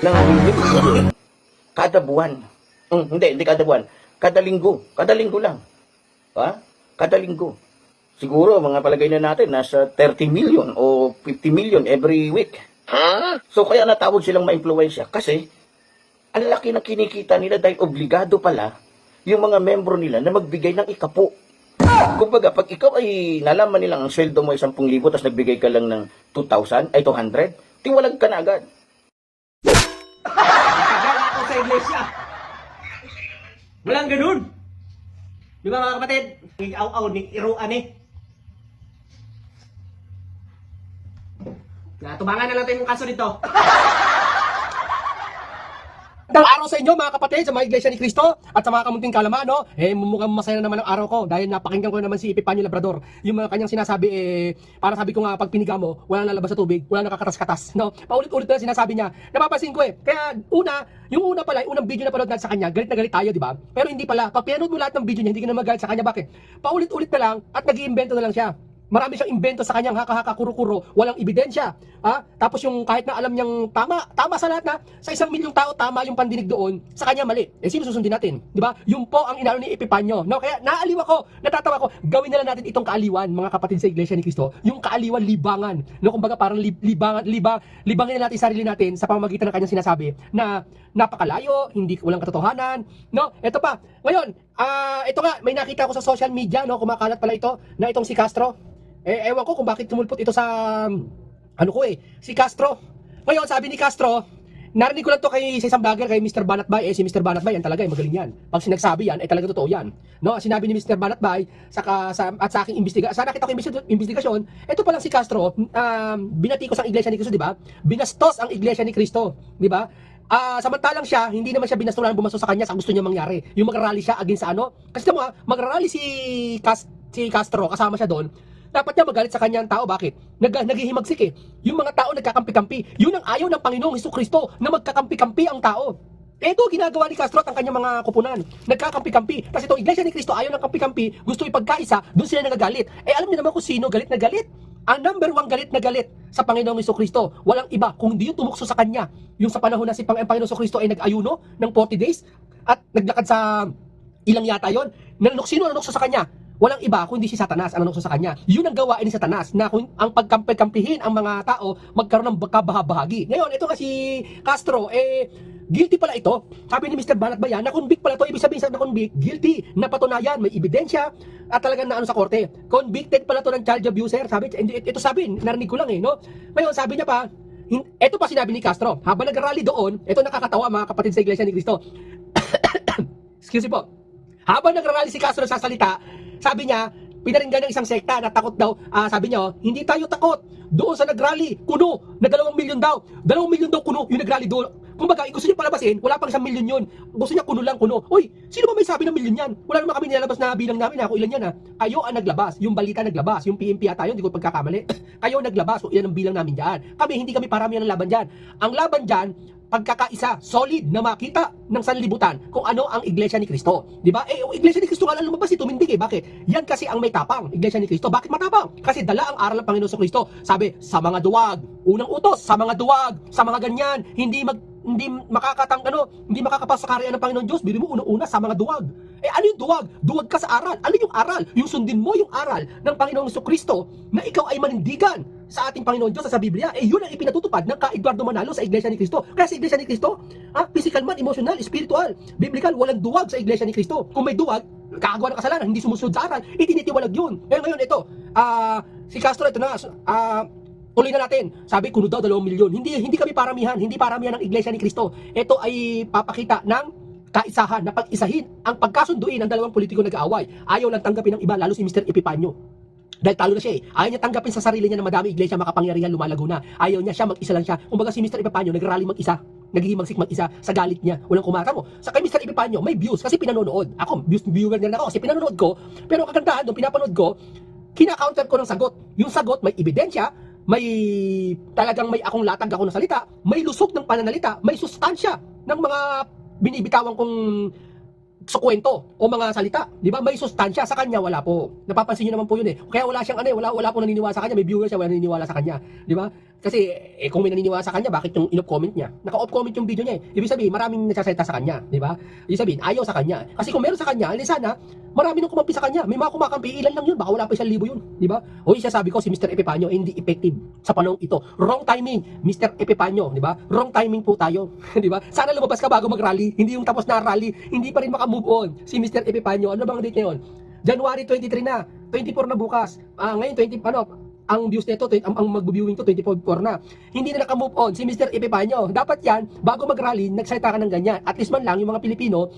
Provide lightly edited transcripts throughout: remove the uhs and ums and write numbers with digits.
ng milyon kada buwan. Hindi kada buwan. Kada linggo. Kada linggo lang. Ha? Kada linggo. Siguro, mga palagay na natin, nasa 30 million o 50 million every week. So, kaya natawag silang ma-influensya. Kasi, ang laki na kinikita nila dahil obligado pala yung mga membro nila na magbigay ng ikapo. Kumbaga, pag ikaw ay nalaman nilang ang sweldo mo ay 10,000 tapos nagbigay ka lang ng 2,000, ay 200, tiwalag ka na agad. Tagal ako sa iglesia. Walang ganun. Di ba mga kapatid? Aw-aw ni iruan eh. Tubangan na lang tayo yung kaso dito. Magandang araw sa inyo mga kapatid sa mga iglesia ni Cristo at sa mga kamunting kalaman, no? Mukhang masaya na naman ang araw ko dahil napakinggan ko naman si Epifanio Labrador. Yung mga kanyang sinasabi, para sabi ko nga, pag piniga mo, wala nalabas sa tubig, wala nakakatas-katas, no? Paulit-ulit na sinasabi niya. Napapansin ko Kaya yung una pala, unang video na panood natin sa kanya, galit na galit tayo, di ba? Pero hindi pala. Pag pinanood mo lahat ng video niya, hindi ka na magalit sa kanya. Bakit? Paulit-ulit na lang at nag-iimbento na lang siya. Marami siyang imbento sa kanyang haka-haka kuro-kuro, walang ebidensya. Tapos yung kahit na alam niyang tama sa lahat na, sa 1,000,000 tao tama yung pandinig doon, sa kanya mali. Sino susundin natin? Di ba? Yung po ang inano ni Epifanio. No? Kaya naaliw ako, natatawa ko, gawin na lang natin itong kaaliwan, mga kapatid sa Iglesia ni Cristo, yung kaaliwan libangan. No? Kumbaga parang libangin na natin sarili natin sa pamamagitan ng kanyang sinasabi na napakalayo, walang katotohanan. No? Ito pa. Ngayon, ito nga, may nakita ko sa social media, no, kumakalat pala ito, na itong si Castro. Ewan ko kung bakit tumulpot ito sa si Castro. Ngayon, sabi ni Castro, narinig ko lang to sa isang vlogger, kay Mr. Banatbay. Si Mr. Banatbay, yan talaga, magaling yan. Pag sinagsabi yan, talaga totoo yan. No, sinabi ni Mr. Banatbay at sa aking nakita ko investigasyon, ito pa lang si Castro, binatikos ang Iglesia ni Cristo, di ba? Binastos ang Iglesia ni Cristo, di ba? Samantalang siya, hindi naman siya binastulan bumasto sa kanya sa gusto niya mangyari. Yung magrally siya against sa kasi magrally si Castro, kasama siya doon. Dapat niya magalit sa kanyang tao. Bakit? Naghihimagsik Yung mga tao nagkakampi-kampi. Yun ang ayaw ng Panginoong Hesukristo, na magkakampi-kampi ang tao. Ito ginagawa ni Castro at ang kanyang mga kupunan. Nagkakampi-kampi. Kasi itong Iglesia ni Cristo ayaw ng kampi-kampi, gusto ipagkaisa, doon sila nagagalit. Alam niyo naman kung sino galit na galit? Ang number 1 galit na galit sa Panginoong Hesukristo, walang iba kung hindi yung tumukso sa kanya. Yung sa panahon na si Panginoong Hesukristo ay nag-ayuno ng 40 days at naglakad sa ilang yata yon. Sino nanukso sa kanya? Walang iba kundi si Satanas ang nanukso sa kanya. Yun ang gawain ni Satanas, na ang pagkampi-kampihin ang mga tao, magkaroon ng kabahabahagi. Ngayon, ito kasi Castro, guilty pala ito. Sabi ni Mr. Banatbay, na-convict pala ito. Ibig sabihin sa na-convict, guilty, napatunayan, may ebidensya, at talagang naano sa korte. Convicted pala ito ng child abuser. Ito sabi, narinig ko lang no? Ngayon, sabi niya pa, ito pa sinabi ni Castro, habang nag-rally doon, ito nakakatawa mga kapatid sa Iglesia ni Cristo. Excuse me po. Habang nag-rally si Castro sa salita, sabi niya, pinaringgan ng isang sekta na takot daw. Sabi niya, hindi tayo takot. Doon sa nag-rally, kuno, na 2 milyon daw. 2 milyon daw kuno yung nag-rally doon. Kumbaga, gusto niya palabasin, wala pang 1 milyon yun. Gusto niya kuno lang kuno. Uy, sino ba may sabi ng milyon yan? Wala naman kami nilalabas na bilang namin, kung ilan yan Kayo ang naglabas, yung balita naglabas, yung PMP ata yun, hindi ko pagkakamali. Kayo naglabas, kung ilan ang bilang namin dyan. Kami, hindi kami paramihan ng laban dyan. Ang laban dyan, pagkakaisa, solid na makita ng sanlibutan kung ano ang Iglesia ni Cristo. Di ba? Yung Iglesia ni Cristo nga lang lumabas, tumindig Bakit? Yan kasi ang may tapang, Iglesia ni Cristo. Bakit matapang? Kasi dala ang aral ng Panginoon sa Cristo. Sabi, sa mga duwag, unang utos, sa mga duwag, sa mga ganyan, hindi makakapasok sa kaharian ng Panginoon Diyos. Bili mo una-una sa mga duwag. Ano yung duwag? Duwag ka sa aral. Ano yung aral? Yung sundin mo yung aral ng Panginoong Kristo na ikaw ay manindigan sa ating Panginoon Diyos sa Biblia. Yun ang ipinatutupad ng ka-Eduardo Manalo sa Iglesia ni Cristo. Kaya sa Iglesia ni Cristo, physical man, emotional, spiritual, biblical, walang duwag sa Iglesia ni Cristo. Kung may duwag, kakagawa ng kasalanan, hindi sumusunod sa aral, itinitiwalag yun. Ngayon ito, si Castro, ito na, tuloy na natin. Sabi, kuno daw 2 milyon. Hindi kami paramihan, hindi paramihan ng Iglesia ni Cristo. Ito ay papakita ng kaisahan, na pag-isahin ang pagkasunduin ng dalawang politiko nag-aaway. Ayaw lang tanggapin ng iba, lalo si Mr. Epifanio. Dahil talo na siya Ayaw niya tanggapin sa sarili niya na madami iglesia makapangyarihan lumalago na. Ayaw niya, siya mag-isa lang siya. Kumbaga si Mr. Epifanio, nag-rally mag-isa. Naghihimagsik mag-isa sa galit niya. Walang kumata mo. Sa kay Mr. Epifanio, may views kasi pinanonood. Ako, viewer na ako kasi pinanonood ko. Pero kagandahan doon, pinapanood ko, kina-counter ko ng sagot. Yung sagot, may ebidensya, talagang may akong latag ako na salita, may lusog ng pananalita, may sustansya ng mga binibitawan kong kwento o mga salita, di ba? May sustansya. Sa kanya wala po. Napapansin niyo naman po yun Kaya wala siyang wala po naniniwala sa kanya, may viewer siya, wala naniniwala sa kanya, di ba? Kasi, kung may naniniwala sa kanya, bakit yung in-off comment niya? Naka-off comment yung video niya eh. Ibig sabihin, maraming nagsasalita sa kanya, di ba? Ibig sabihin, ayaw sa kanya. Kasi kung meron sa kanya, sana, marami nang kumampi sa kanya. May mga kumakampi, ilan lang yun, baka wala pa 1,000 yun, di ba? O yung sabi ko, si Mr. Epifanio, hindi effective sa panahon ito. Wrong timing, Mr. Epifanio, di ba? Wrong timing po tayo, di ba? Sana lumabas ka bago mag-rally, hindi yung tapos na rally, hindi pa rin makamove on. Si Mr. Epifanio, ano bang date ngayon? January 23 na, 24 na bukas. Ngayon, 20, ang views nito, ang mag-viewing to 24 na. Hindi na naka-move on si Mr. Epifanio. Dapat yan, bago mag-rally, nagsalita ka ng ganyan. At least man lang, yung mga Pilipino,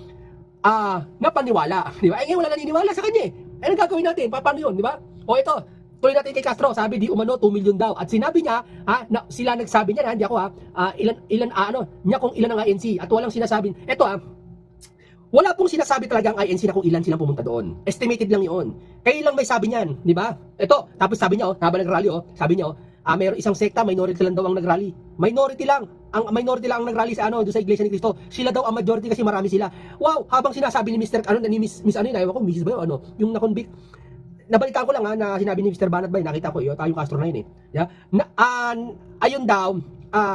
napaniwala. Di ba? Ngayon wala naniniwala sa kanya eh. Ano gagawin natin? Paano yun? Di ba? O ito, tuloy natin kay Castro. Sabi, di umano, 2 million daw. At sinabi niya, sila nagsabi niya, hindi ako niya kung ilan ang INC. At walang sinasabing, wala pong sinasabi talaga ang INC na kung ilan silang pumunta doon. Estimated lang yun. Kayo lang may sabi niyan, di ba? Ito, tapos sabi niya, habang nag-rally, sabi niya, mayroong isang sekta, minority lang daw ang nag-rally. Minority lang ang nag-rally sa doon sa Iglesia ni Cristo. Sila daw ang majority kasi marami sila. Wow, habang sinasabi ni Mr. Miss ewan ko, Mrs. ba yun, yung na-convict. Nabalitaan ko lang na sinabi ni Mr. Banat ba, nakita ko yun, tayong Castro na yun eh. Yeah? Ayun daw,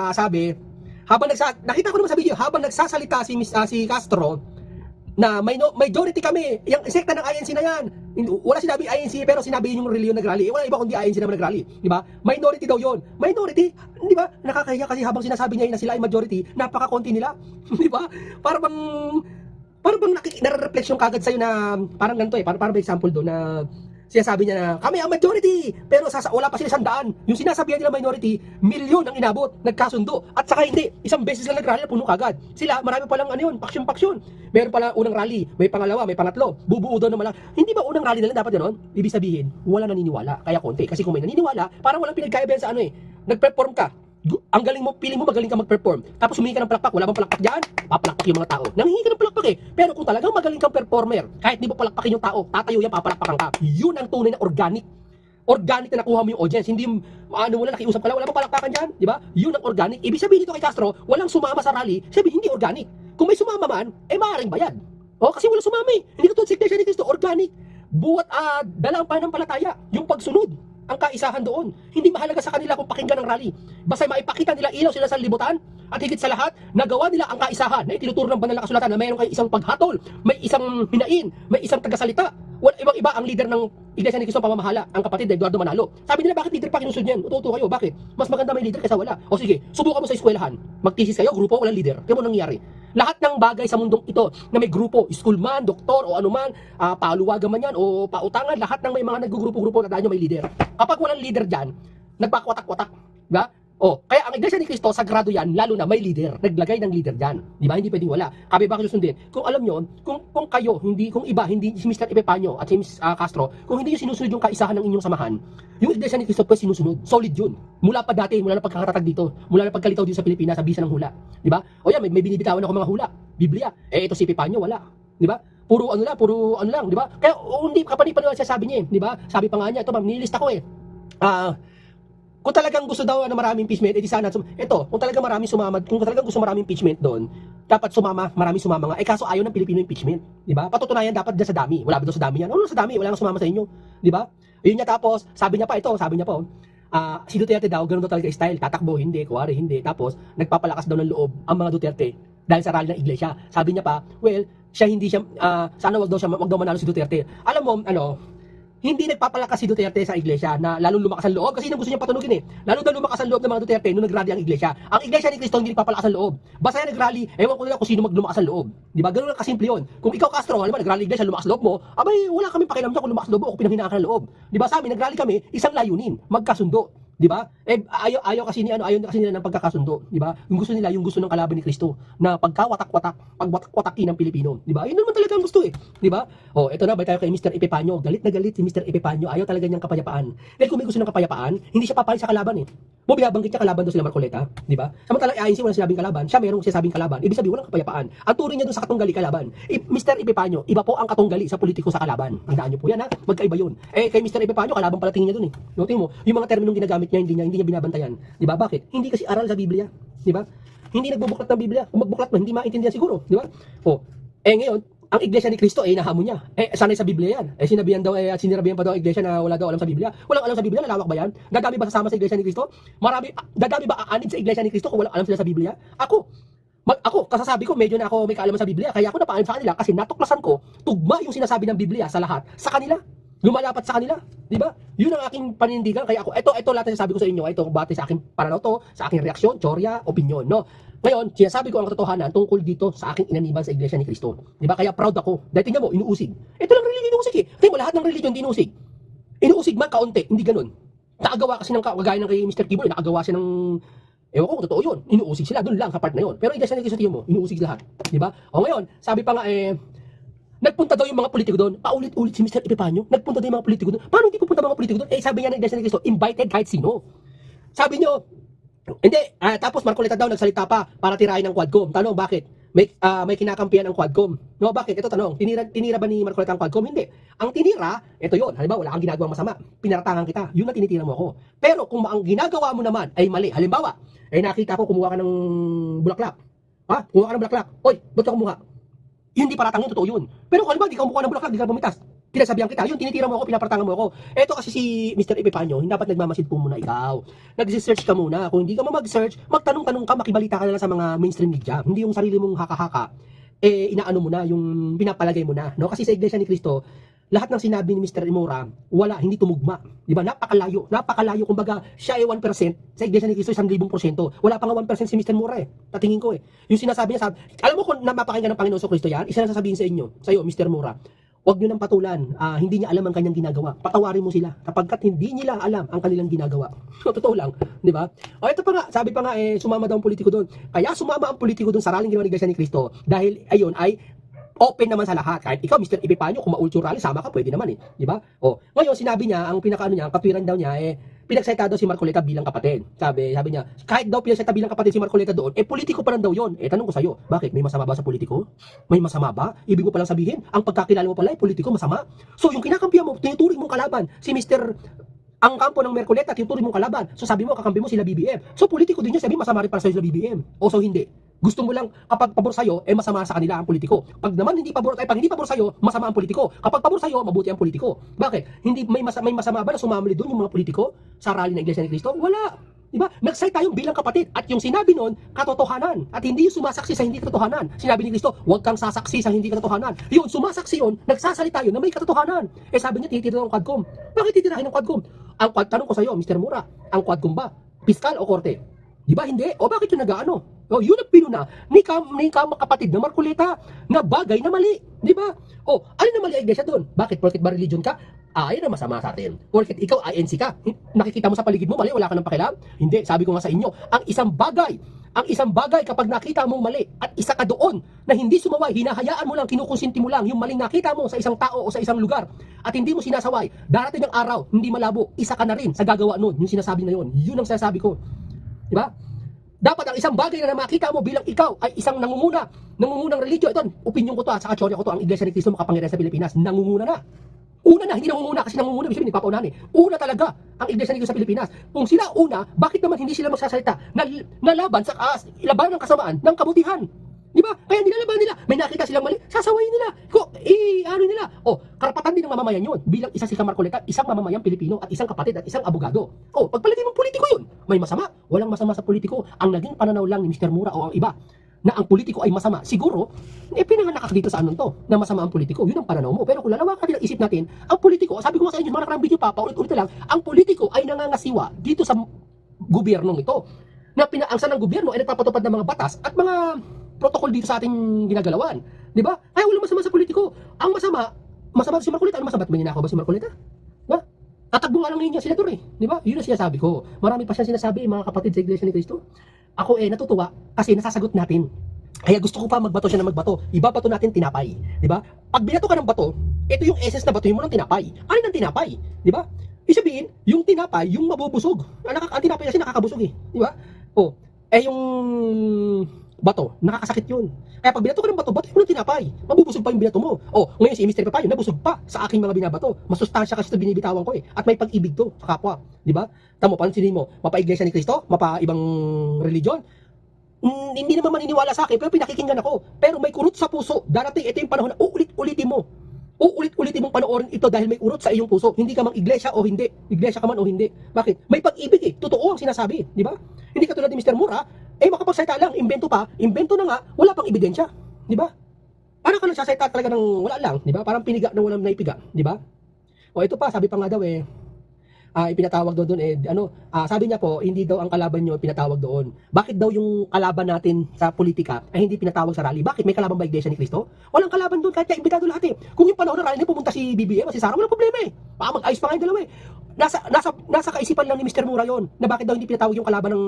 sabi, nakita ko naman sa video, habang nagsasalita si Castro, na majority kami, yung sekta ng INC na yan. Wala sinabi INC, pero sinabi yung reliyon nag-rally. Wala iba kundi INC naman nag-rally. Di ba? Minority daw yon. Minority, di ba? Nakakahiya kasi habang sinasabi niya na sila ay majority, napaka-konti nila. Di ba? Para bang nare-reflection kagad sa'yo na parang ganito eh. Parang may example doon na sinasabi niya na kami ang majority, pero wala pa sila 100. Yung sinasabihan nila minority, milyon ang inabot, nagkasundo. At saka hindi, isang beses lang nag-rally, puno kagad. Sila, marami palang paksyon. Meron pala unang rally, may pangalawa, may pangatlo, bubuo daw naman lang. Hindi ba unang rally na lang dapat gano'n? Ibig sabihin, wala naniniwala, kaya konti. Kasi kung may naniniwala, parang walang pinagkaibahan sa nag-perform ka. Ang galing mo, piling mo magaling ka mag-perform. Tapos humingi ka ng palakpak, wala bang palakpak dyan? Papalakpak yung mga tao. Nanghingi ka ng palakpak eh. Pero kung talagang magaling kang performer, kahit di mo palakpakin yung tao, tatayo yan, papalakpakan ka. Yun ang tunay na organic. Organic na nakuha mo yung audience. Hindi wala nakiusap ka lang, wala bang palakpakan dyan? Di ba? Yun ang organic. Ibig sabihin dito kay Castro, walang sumama sa rally, sabihin hindi organic. Kung may sumama man, maaaring bayad. Kasi wala sumama eh. Hindi katulad sa Iglesia ni Cristo, organic. Buwat dalang pananampalataya, yung pagsunod, ang kaisahan doon. Hindi mahalaga sa kanila kung pakinggan ng rally. Basta maipakita nila ilaw sila sa libutan, at higit sa lahat, nagawa nila ang kaisahan na itinuturo ng banal na kasulatan na mayroon kay isang paghatol, may isang hinain, may isang tagasalita. Ibang-iba ang leader ng Iglesia ni Cristo pamamahala, ang kapatid na Eduardo Manalo. Sabi nila, bakit leader pa kinusod niyan? Ututo kayo, bakit? Mas maganda may leader kaysa wala. O sige, subukan mo sa eskwelahan. Magtisis kayo, grupo, walang leader. Kaya mo nangyari. Lahat ng bagay sa mundong ito na may grupo, schoolman, doktor, o anuman, paluwagan man yan, o pautangan, lahat ng may mga naggugrupo-grupo na tayo may leader. Kapag walang leader dyan, nagpakwatak-watak. Diba? Kaya ang Iglesia ni Cristo, sagrado yan, lalo na may leader. Naglagay ng leader dyan. Di ba? Hindi pwedeng wala. Kami bakit susundin? Kung alam nyo, kung kayo, kung iba, hindi si Mr. Epifanio at si Ms. Castro, kung hindi yung sinusunod yung kaisahan ng inyong samahan, yung Iglesia ni Cristo po sinusunod. Solid yun. Mula pa dati, mula na pagkakatatag dito, mula na pagkalitaw dito sa Pilipinas, sa bisa ng hula. Di ba? O yan, may binibitawan ako mga hula. Biblia. Ito si Epifanio, wala. Di ba? Puro ano lang, di ba? Kaya hindi kapani-paniwala siya sabi niya, di ba? Sabi pa nga niya, ito ma'am, nililista ko kung talagang gusto daw na maraming impeachment, edi sana kung talagang maraming sumama, kung talagang gusto maraming impeachment doon, dapat maraming sumama nga. Kaso ayaw ng Pilipino impeachment, di ba? Patutunayan dapat diyan sa dami. Wala ba daw sa dami yan? Ano sa dami? Wala nang sumama sa inyo, di ba? Yun niya tapos, sabi niya pa si Duterte daw, ganun daw talaga style, tatakbo, hindi, kuwari, hindi. Tapos, nagpapalakas daw ng loob ang mga Duterte dahil sa rally ng Iglesia. Sabi niya pa, sana wag daw manalo si Duterte. Alam mo, hindi nagpapalakas si Duterte sa Iglesia na lalong lumakas ang loob kasi yun ang gusto niya patunugin eh. Lalo daw lumakas ang loob ng mga Duterte nung nag-rally ang Iglesia. Ang Iglesia ni Cristo hindi nagpapalakas ang loob. Basta yan nag-rally, ewan ko nila kung sino maglumakas ang loob. Di ba? Ganun lang kasimple yun. Kung ikaw Castro, alam mo, nag-rally Iglesia, lumakas loob mo, abay, wala kami pakialam dyan kung lumakas loob mo o kung pinanghinaan ka ng loob. Di ba? Sa amin, nag-rally kami, isang layunin, magkasundo. Di ba? Ayaw kasi nila ng pagkakasundo, di ba? Yung gusto ng kalaban ni Kristo na pagwatak-watakin ng Pilipino, di ba? Yun naman talaga ang gusto eh, di ba? Ito na, tayo kay Mr. Epifanio. Galit na galit si Mr. Epifanio. Ayaw talaga niyang kapayapaan. Dahil kung may gusto ng kapayapaan, hindi siya papalit sa kalaban eh. Binabanggit niya kalaban doon sila Marcoleta, di ba? Samantalang INC walang sinabing kalaban, siya merong sinasabing kalaban. Ibig sabihin walang kapayapaan. Ang turing niya doon sa katunggali kalaban. Mr. Epifanio, iba po ang katunggali sa politiko sa kalaban. Tandaan niyo po yan ha, magkaiba yun. Kay Mr. Epifanio, kalaban pala tingin niya doon eh. Notin mo, yung mga terminong ginagamit niya, hindi niya binabantayan. Di ba? Bakit? Hindi kasi aral sa Biblia, di ba? Hindi nagbubuklat ng Biblia. Kung magbuklat man, hindi maintindihan siguro, di ba? Ngayon, ang iglesia ni Cristo nahamon niya. Sanay sa Biblia yan. Sinabihan daw, at sinirabihan pa daw ang iglesia na wala daw alam sa Biblia. Walang alam sa Biblia, lalawak ba yan? Dadami ba sasama sa iglesia ni Cristo? Dadami ba aanid sa iglesia ni Cristo kung walang alam sila sa Biblia? Ako, kasasabi ko, medyo na ako may kaalaman sa Biblia, kaya ako napaanid sa kanila kasi natuklasan ko, tugma yung sinasabi ng Biblia sa lahat, sa kanila. Lumalapat sa kanila, di ba? Yun ang aking panindigan, kaya ako, ito lahat na sabi ko sa inyo, ito, bate sa aking pananaw to, sa aking reaksyon, teorya, opinion, no? Ngayon, sinasabi ko ang katotohanan tungkol dito sa aking inaniban sa iglesia ni Cristo. Di ba? Kaya proud ako. Dahil tingnan mo, inuusig. Ito lang religion inuusig eh. Tingnan mo, lahat ng religion inuusig. Inuusig man, kaunti, hindi ganun. Nakagawa kasi ng kagaya ng kay Mr. Kibble, nakagawa siya ng ewan ko kung totoo yun. Inuusig sila, doon lang sa part na yun. Pero iglesia ni Cristo, tingnan mo, inuusig lahat. Di ba? O ngayon, sabi pa nga nagpunta daw yung mga politiko doon. Paulit-ulit si Mr. Epifanio. Nagpunta daw yung mga politiko doon. Paano hindi pupunta mga politiko doon? Sabi niya ng iglesia ni Cristo, invited kahit sino. Sabi niyo, hindi, tapos Marcoleta daw nagsalita pa para tirahin ang Quadcom. Tanong, bakit? May kinakampihan ang Quadcom. No, bakit? Ito tanong, tinira ba ni Marcoleta ang Quadcom? Hindi. Ang tinira, ito yun. Halimbawa, wala kang ginagawang masama. Pinaratangan kita. Yun ang tinitira mo ako. Pero kung ang ginagawa mo naman ay mali. Halimbawa, nakita ko kumuha ka ng bulaklak. Kumuha ka ng bulaklak. Oy, ba't ka kumuha? Yun, di paratang yun, totoo yun. Pero kung halimbawa, di ka kumuha ng bulaklak, di ka bumitas. Tinasabihan kita, yun, tinitira mo ako, pinaparatangan mo ako. Eto kasi si Mr. Epifanio, hindi dapat nagmamasid po muna ikaw. Nag-search ka muna. Kung hindi ka mag-search, magtanong-tanong ka, makibalita ka na lang sa mga mainstream media. Hindi yung sarili mong haka-haka, inaano mo na, yung pinapalagay mo na. No? Kasi sa Iglesia ni Cristo, lahat ng sinabi ni Mr. Imora, wala, hindi tumugma. Di ba? Napakalayo. Kumbaga, siya ay 1%, sa Iglesia ni Cristo, 1,000%. Wala pa nga 1% si Mr. Imora tatingin ko Yung sinasabi niya, alam mo kung napapakinggan ng Panginoon sa Cristo yan, isa lang sasabihin sa inyo, sa'yo, Mr. Imora, huwag nyo nang patulan, hindi niya alam ang kanyang ginagawa. Patawarin mo sila kapagkat hindi nila alam ang kanilang ginagawa. Totoo lang, di ba? O ito pa nga, sabi pa nga, sumama daw ang politiko doon. Kaya sumama ang politiko doon sa raling ginawa ni Iglesia ni Cristo dahil ayun ay open naman sa lahat. Kahit ikaw, Mr. Epifanio, kung ma-ultra rally, sama ka, pwede naman di ba? O, ngayon, sinabi niya, ang pinakaano niya, ang katwiran daw niya, pinagsalita daw si Marcoleta bilang kapatid. Sabi niya, kahit daw pinagsalita bilang kapatid si Marcoleta doon, politiko pa lang daw yun. Tanong ko sa'yo, bakit? May masama ba sa politiko? May masama ba? Ibig mo palang sabihin, ang pagkakilala mo pala politiko masama? So, yung kinakampihan mo, tinuturing mong kalaban, si Mr. Ang kampo ng Marcoleta, tinuturing mong kalaban. So, sabi mo, kakampi mo sila BBM. So, politiko din yun, sabi masama rin para sa'yo sila BBM. O, so, hindi. Gusto mo lang, kapag pabor sa'yo, masama sa kanila ang politiko. Pag naman pag hindi pabor sa'yo, masama ang politiko. Kapag pabor sa'yo, mabuti ang politiko. Bakit? Hindi may masama ba na sumamali doon yung mga politiko sa rally ng Iglesia ni Cristo? Wala. Diba? Nagsay tayong bilang kapatid. At yung sinabi noon, katotohanan. At hindi yung sumasaksi sa hindi katotohanan. Sinabi ni Cristo, huwag kang sasaksi sa hindi katotohanan. Yun, sumasaksi yun, nagsasalita yun na may katotohanan. Sabi niya, titira ng Quadcom. Bakit titirahin ng Quadcom? Tanong ko sa'yo, Mr. Mura, ang Quadcom ba? Piskal o korte? Diba hindi? O bakit yung nag-ano? O, yun ang pinuna ni kapatid na Marcoleta na bagay na mali. Di ba? O, alin na mali ang iglesia doon? Bakit? Porket ba religion ka? Yan ang masama sa atin. Porket ikaw INC ka. Nakikita mo sa paligid mo, mali, wala ka ng pakialam? Hindi, sabi ko nga sa inyo, ang isang bagay kapag nakita mong mali at isa ka doon na hindi sumaway, hinahayaan mo lang, kinukonsinti mo lang yung maling nakita mo sa isang tao o sa isang lugar at hindi mo sinasaway, darating ang araw, hindi malabo, isa ka na rin sa gagawa nun, yung sinasabi na yun. Yun ang sinasabi ko. Di ba? Dapat ang isang bagay na makita mo bilang ikaw ay isang nangungunang religion. Ito, opinion ko to at saka teorya ko to, ang Iglesia ni Cristo makapangyarihan sa Pilipinas, nangunguna na. Una na, hindi nangunguna kasi nangunguna, ibig sabihin, papaunahan Una talaga ang Iglesia ni Cristo sa Pilipinas. Kung sila una, bakit naman hindi sila magsasalita na laban sa laban ng kasamaan ng kabutihan? Di ba? Kaya nilalaban nila. May nakita silang mali, sasawayin nila. Ano nila? Karapatan din ng mamamayan yun. Bilang isa si Marcoleta, isang mamamayang Pilipino at isang kapatid at isang abogado. Pagpalagay mong politiko yun. May masama. Walang masama sa politiko. Ang naging pananaw lang ni Mr. Mura o ang iba na ang politiko ay masama. Siguro, pinanganak ka dito sa to, na masama ang politiko. Yun ang pananaw mo. Pero kung lalawakan din ang isip natin, ang politiko, sabi ko nga sa inyo, mga nakarang video pa, paulit-ulit na lang, ang politiko ay nangangasiwa dito sa gobyernong ito. Ang sanang gobyerno ay nagpapatupad ng mga batas at mga protocol dito sa ating ginagalawan. Di ba? Kaya walang masama sa politiko. Ang masama si Marcoleta. Ano masama? May ninakaw ba si Marcoleta? Diba? Tatakbo nga lang ngayon niya, senador Di ba? Yun ang sinasabi ko. Marami pa siyang sinasabi, mga kapatid sa Iglesia ni Cristo. Ako natutuwa kasi nasasagot natin. Kaya gusto ko pa magbato siya ng magbato. Ibabato natin tinapay. Di ba? Pag binato ka ng bato, ito yung essence na batuhin mo ng tinapay. Alin ang tinapay? Di ba? Ibig sabihin, yung tinapay, yung mabubusog. Ang tinapay kasi nakakabusog Di ba? Yung bato, nakakasakit yun. Kaya pag binato ka ng bato mo ng tinapay. Mabubusog pa yung binato mo. Ngayon si Mr. Epifanio, nabusog pa sa aking mga binabato. Masustansya kasi ito binibitawan ko At may pag-ibig to sa kapwa. Di ba? Tamo, pansinin mo, mapa-Iglesia ni Cristo, mapa-ibang religion. hindi naman maniniwala sa akin, pero pinakikinggan ako. Pero may kurot sa puso. Darating, ito yung panahon na uulit-ulitin mo. Uulit-ulitin mong panoorin ito dahil may urot sa iyong puso. Hindi ka mang iglesia o hindi. Iglesia ka man o hindi. Bakit? May pag-ibig eh. Totoo ang sinasabi. Di ba? Hindi katulad ni Mr. Mura, makapagsalita lang, invento pa, invento na nga, wala pang ebidensya. Di ba? Parang ka nagsasalita talaga ng wala lang. Di ba? Parang piniga na walang naipiga. Di ba? O ito pa, sabi pa nga daw ipinatawag doon sabi niya po, hindi daw ang kalaban nyo pinatawag doon. Bakit daw yung kalaban natin sa politika ay hindi pinatawag sa rally? Bakit? May kalaban ba Iglesia ni Cristo? Walang kalaban doon, kahit imbitado lahat eh. Kung yung panahon na rally pumunta si BBM at si Sara, walang problema eh. Baka mag-ayos pa nga yung dalawa eh. Nasa kaisipan lang ni Mr. Mura yon na bakit daw hindi pinatawag yung kalaban ng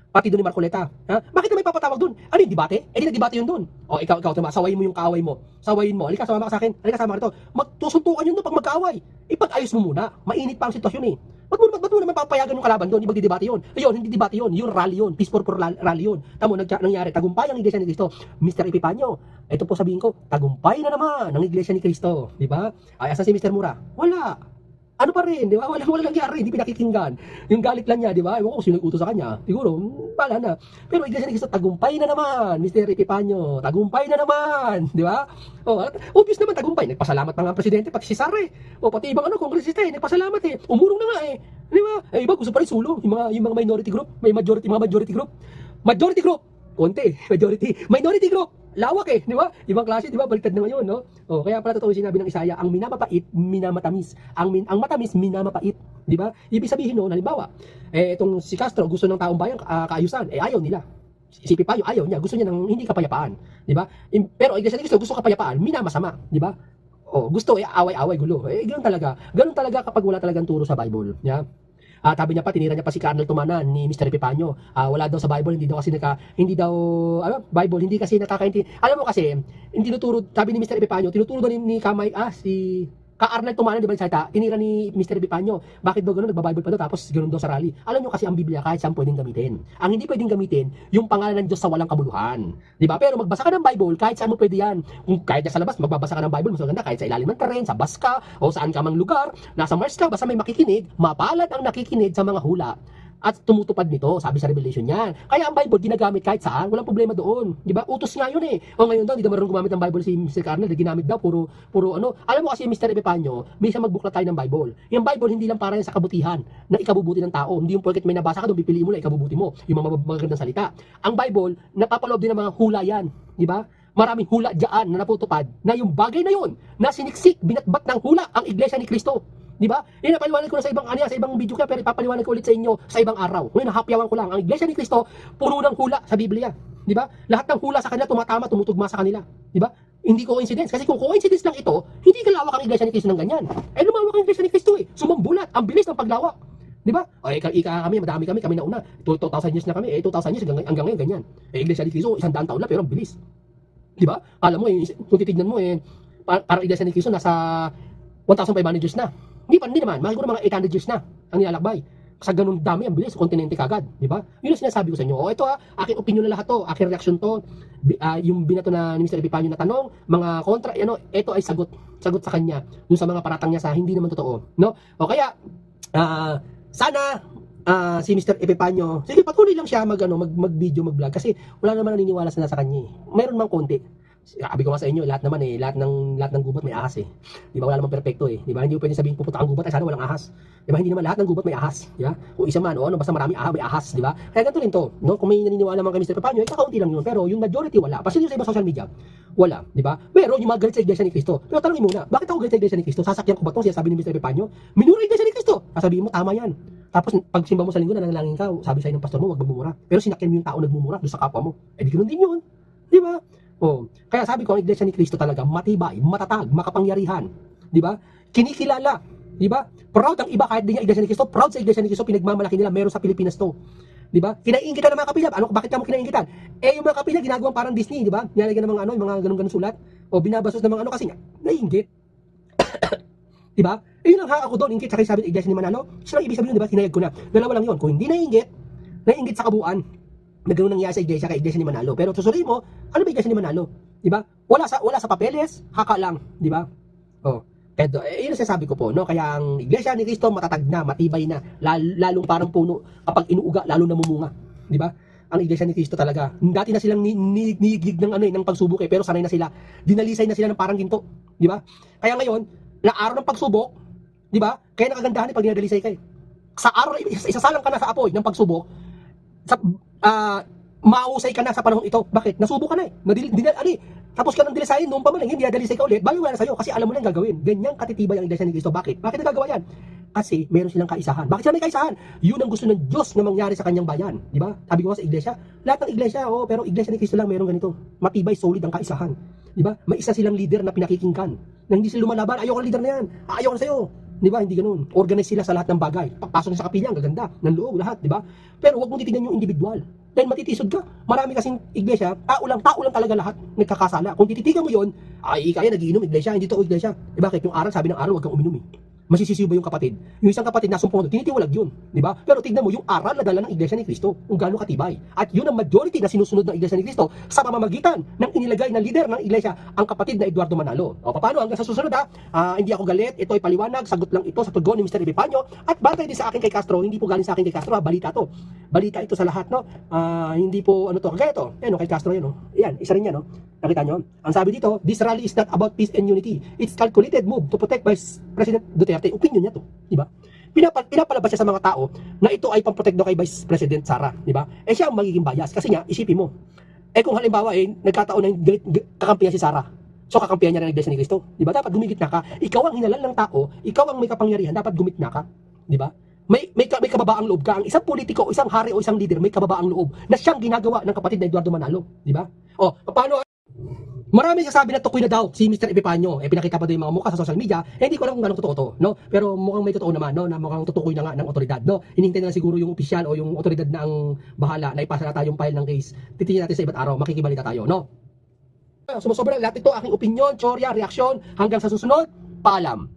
partido ni Marcoleta. Ha? Bakit na may papatawag doon? Ano yung debate? Di nag-debate yun doon. O ikaw, sawayin mo yung kaaway mo. Sawayin mo. Halika, sumama ka sa akin. Halika, sama ka rito. Magtusuntukan yun doon pag magkaaway. Ipag-ayos mo muna. Mainit pa ang sitwasyon eh. Ba't mo naman papayagan yung kalaban doon? Ibang debate yun. Ayun, hindi debate yun. Yung rally yun. Peace for rally yun. Tamo, nangyari. Tagumpay ang Iglesia ni Cristo. Mr. Epipanyo, ito po sabihin ko, tagumpay na naman ang Iglesia ni Cristo. Di ba? Ay, asan si Mr. Mura? Wala. Ano pa rin, di ba? Wala nangyari, hindi pinakikinggan. Yung galit lang niya, di ba? Ewan ko kung sino nag-utos sa kanya. Siguro, wala na. Pero Iglesia ni Cristo, tagumpay na naman, Mr. Epipanyo. Tagumpay na naman, di ba? Obvious naman, tagumpay. Nagpasalamat pa nga ang presidente, pati si Sara eh. Pati ibang kongresista eh, nagpasalamat eh. Umurong na nga eh. Di ba? Iba gusto pa rin sulong. Yung mga minority group, mga majority group. Majority group, konti, minority group. Lawak eh, di ba? Ibang klase, di ba? Baliktad na ngayon, no? Kaya pala totoo yung sinabi ng Isaya, ang minamapait, minamatamis. Ang matamis, minamapait, di ba? Ibig sabihin noon, halimbawa, itong si Castro gusto ng taong bayan kaayusan, ayaw nila. Si Pipayo ayaw niya, gusto niya ng hindi kapayapaan, di ba? Pero Iglesia ni Cristo gusto kapayapaan, minamasama, di ba? Gusto away-away, gulo. Ganoon talaga. Ganoon talaga kapag wala talagang turo sa Bible, yeah? Sabi niya pa, tinira niya pa si Colonel Tumanan ni Mr. Epipanyo. Wala daw sa Bible, hindi Bible, hindi kasi nakakaintindi. Alam mo kasi, hindi tinuturo, sabi ni Mr. Epipanyo, tinuturo daw ni Kamay, si Ka-Arnel Tumanan, di ba salita, tinira ni Mr. Epipanyo. Bakit daw gano'n, nagba-Bible pa daw, tapos gano'n daw sa rally. Alam nyo kasi ang Biblia, kahit saan pwedeng gamitin. Ang hindi pwedeng gamitin, yung pangalan ng Diyos sa walang kabuluhan. Di ba? Pero magbasa ka ng Bible, kahit saan mo pwede yan. Kung kahit sa labas, magbabasa ka ng Bible, mas maganda, kahit sa ilalim ng tren, sa bus ka, o saan ka mang lugar, nasa Mars ka, basta may makikinig, mapalad ang nakikinig sa mga hula. At tumutupad nito, sabi sa Revelation yan. Kaya ang Bible ginagamit kahit saan, walang problema doon. Di ba? Utos nga yun eh. Ngayon daw, hindi daw marunong gumamit ng Bible si Mr. Carnel, ginamit daw, puro Alam mo kasi Mr. Epipanyo, minsan magbuklat tayo ng Bible. Yung Bible hindi lang para yan sa kabutihan, na ikabubuti ng tao. Hindi yung porket may nabasa ka doon, pipiliin mo na ikabubuti mo. Yung mga magagandang salita. Ang Bible, napapaloob din ng mga hula yan. Di ba? Maraming hula dyan na naputupad, na yung bagay na yun, na siniksik, binatbat ng hula ang Iglesia ni Cristo. Di ba? Yan napaliwanag ko na sa ibang video kaya, pero ipapaliwanag ko ulit sa inyo sa ibang araw. Ngayon nahapyawan ko lang, ang Iglesia ni Cristo puno ng hula sa Biblia. Di ba? Lahat ng hula sa kanila tumatama, tumutugma sa kanila. Di ba? Hindi coincidence. Kasi kung coincidence lang ito, hindi kalawak ang Iglesia ni Cristo ng ganyan. Lumawak ang Iglesia ni Cristo eh. Sumambulat. Ang bilis ng paglawak. Di ba? Kami, madami kami na una. 2,000 years na kami. 2,000 years hanggang ngayon ganyan. Iglesia ni Cristo, 100 taon na pero ang bilis. Di ba? Alam mo kung titignan mo parang Iglesia ni Cristo nasa 1,500 years na. Hindi naman, siguro mga 800 years na ang nilalakbay. Sa ganun dami, ang bilis, kontinente kagad, di ba? Yun ang sinasabi ko sa inyo. Ito aking opinion na lahat to, aking reaction to, yung binato na ni Mr. Epipanyo na tanong, mga kontra, ito ay sagot sa kanya, dun sa mga paratang niya sa hindi naman totoo, no? Kaya, sana, si Mr. Epipanyo, sige, patuloy lang siya mag-video, mag-vlog, kasi wala naman naniniwala sa nasa kanya. Mayroon mang konti. Sabi ko nga sa inyo, lahat ng gubat may ahas eh. Di ba? Wala namang perfecto eh. Di ba? Hindi mo pwedeng sabihin pupunta ang gubat ay sana walang ahas. Di ba? Hindi naman lahat ng gubat may ahas. Di ba? Kung isa man basta marami may ahas, di ba? Kaya ganito rin to, no? Kung may naniniwala man kay Mr. Epipanyo, kakaunti lang yun, pero yung majority wala. Kasi yung sa ibang social media, wala, di ba? Pero yung mga galit sa Iglesia ni Cristo. Pero tanongin muna, bakit ako galit sa Iglesia ni Cristo? Sasakyan ko ba 'tong sinasabi ni Mr. Epipanyo? Minura Iglesia ni Cristo. Sasabihin mo tama yan. Tapos pag simba mo sa linggo nanalangin ka, sabi sa ng pastor mo, wag magmumura. Pero sinakyan mo yung tao nagmumura doon sa kapwa mo. Di ganoon din yun. Di ba? Kaya sabi ko, ang Iglesia ni Cristo talaga matibay, matatag, makapangyarihan, di ba? Kinikilala, di ba? Proud ang iba kahit di niya Iglesia ni Cristo, proud sa Iglesia ni Cristo, pinagmamalaki nila, meron sa Pilipinas to. Di ba? Kinaiingitan ng mga kapilya. Bakit ka mo kinaiingitan? Yung mga kapilya ginagawang parang Disney, di ba? Nilalagyan ng mga yung mga ganun-ganun sulat o binabasos ng mga kasi nga naiinggit. Di ba? Yun ang ako doon, inggit sa sabi ng Iglesia ni Manalo. Sino ang ibig sabihin, di ba? Hinayag ko na. Dalawa lang yun. Kung hindi naiinggit sa kabuuan, na ganoon nangyari sa Iglesia ni Manalo. Pero susuriin mo, ano ba Iglesia ni Manalo? Di ba? Wala sa papeles, haka lang, di ba? Pero yun ang sasabi ko po, no? Kaya ang Iglesia ni Cristo matatag na, matibay na, lalong parang puno kapag inuuga, lalo namumunga, di ba? ang Iglesia ni Cristo talaga. Dati na silang nigig ng ng pagsubok pero sanay na sila. Dinalisay na sila ng parang ginto, di ba? Kaya ngayon, na araw ng pagsubok, di ba? Kaya nakagandahan pag dinadalisay ka. Sa araw na isasalang ka na sa apoy ng pagsubok, sa mausay ka na sa panahon ito. Bakit? Nasubo ka na tapos ka nang dilisayin, noon pa man lang, hindi dalisay ka ulit, bago wala na sa'yo, kasi alam mo lang gagawin. Ganyang katitibay ang Iglesia ni Cristo. Bakit? Bakit nagagawa yan? Kasi meron silang kaisahan. Bakit sila may kaisahan? Yun ang gusto ng Diyos na mangyari sa kanyang bayan. Di ba? Sabi ko nga sa Iglesia, lahat ng Iglesia, pero Iglesia ni Cristo lang meron ganito. Matibay, solid ang kaisahan. Di ba? May isa silang leader na pinakikinggan. Na hindi sila lumalaban, ayoko ng leader na yan. Ayoko na sa'yo. Di ba? Hindi ganoon. Organize sila sa lahat ng bagay. Papasok na sa kapilya, ang gaganda. Ng loob, lahat. Di ba? Pero huwag mong titignan yung individual. Dahil matitisod ka. Marami kasing iglesia, tao lang talaga lahat nagkakasala. Kung tititigan mo yun, ay kaya nagiinom iglesia, hindi to iglesia. Eh bakit? Yung aral, sabi ng aral, huwag kang uminom Masisisiw ba yung kapatid? Yung isang kapatid na sumpong doon, tinitiwalag yun. Di ba? Pero tignan mo yung aral na dala ng Iglesia ni Cristo, kung gaano katibay. At yun ang majority na sinusunod ng Iglesia ni Cristo sa pamamagitan ng inilagay na leader ng Iglesia, ang kapatid na Eduardo Manalo. O paano hanggang sa susunod hindi ako galit, ito ay paliwanag, sagot lang ito sa tugon ni Mr. Epifanio. At batay din sa akin kay Castro, hindi po galing sa akin kay Castro, balita to. Balita ito sa lahat, no? Hindi po, kagaya to. Yan, kay Castro yan, Yan, isa rin yan, Nakita nyo? Ang sabi dito, this rally is not about peace and unity. It's calculated move to protect Vice President Duterte. Opinion niya to, di ba? Pinapalabas siya sa mga tao na ito ay pamprotect daw kay Vice President Sara, di ba? Siya ang magiging bias kasi nga, isipin mo. Kung halimbawa nagkataon na kakampihan si Sara. So kakampihan niya na ng Iglesia ni Cristo, di ba? Dapat gumigit na ka. Ikaw ang hinalal ng tao, ikaw ang may kapangyarihan, dapat gumit na ka, di ba? May kababaang loob ka. Ang isang politiko, o isang hari o isang leader, may kababaang loob na siyang ginagawa ng kapatid na Eduardo Manalo, di ba? Paano? Marami sasabi na tukoy na daw si Mr. Epifanio. Pinakita pa daw yung mga mukha sa social media. Hindi ko alam kung gano'ng totoo to, no? Pero mukhang may totoo naman, no? Na mukhang tutukoy na nga ng otoridad, no? Hinihintay na lang siguro yung opisyal o yung otoridad na ang bahala na ipasa na tayong file ng case. Titingnan natin sa iba't araw, makikibalita tayo, no? Sumusobra lahat ito, aking opinion, teorya, reaksyon. Hanggang sa susunod, paalam.